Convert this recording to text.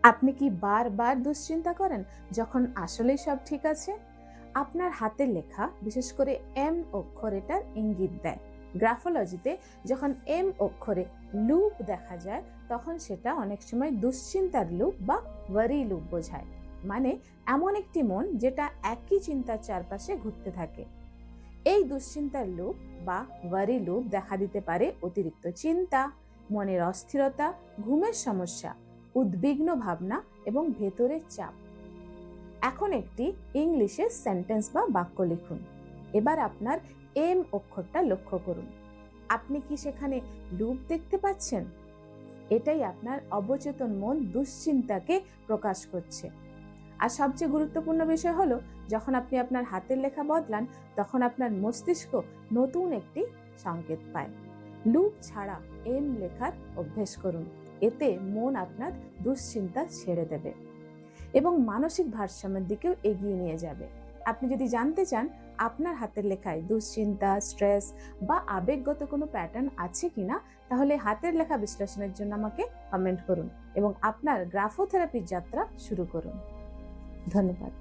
আপনি কি বারবার দুশ্চিন্তা করেন যখন আসলেই সব ঠিক আছে? আপনার হাতের লেখা, বিশেষ করে এম অক্ষর, এটার ইঙ্গিত দেয়। গ্রাফোলজিতে যখন এম অক্ষরে লুপ দেখা যায়, তখন সেটা অনেক সময় দুশ্চিন্তার লুপ বা ওয়ারি লুপ বোঝায়। মানে এমন একটি মন যেটা একই চিন্তার চারপাশে ঘুরতে থাকে। এই দুশ্চিন্তার লুপ বা ওয়ারি লুপ দেখা দিতে পারে অতিরিক্ত চিন্তা, মনের অস্থিরতা, ঘুমের সমস্যা, উদ্বিগ্ন ভাবনা এবং ভেতরের চাপ। এখন একটি ইংলিশে সেন্টেন্স বা বাক্য লিখুন। এবার আপনার এম অক্ষরটা লক্ষ্য করুন। আপনি কি সেখানে লুপ দেখতে পাচ্ছেন? এটাই আপনার অবচেতন মন দুশ্চিন্তাকে প্রকাশ করছে। আর সবচেয়ে গুরুত্বপূর্ণ বিষয় হলো, যখন আপনি আপনার হাতের লেখা বদলান, তখন আপনার মস্তিষ্ক নতুন একটি সংকেত পায়। লুপ ছাড়া এম লেখার অভ্যেস করুন। এতে মন আপনার দুশ্চিন্তা ছেড়ে দেবে এবং মানসিক ভারসাম্যের দিকেও এগিয়ে নিয়ে যাবে। আপনি যদি জানতে চান আপনার হাতের লেখায় দুশ্চিন্তা, স্ট্রেস বা আবেগগত কোনো প্যাটার্ন আছে কিনা, তাহলে হাতের লেখা বিশ্লেষণের জন্য আমাকে কমেন্ট করুন এবং আপনার গ্রাফোথেরাপির যাত্রা শুরু করুন। ধন্যবাদ।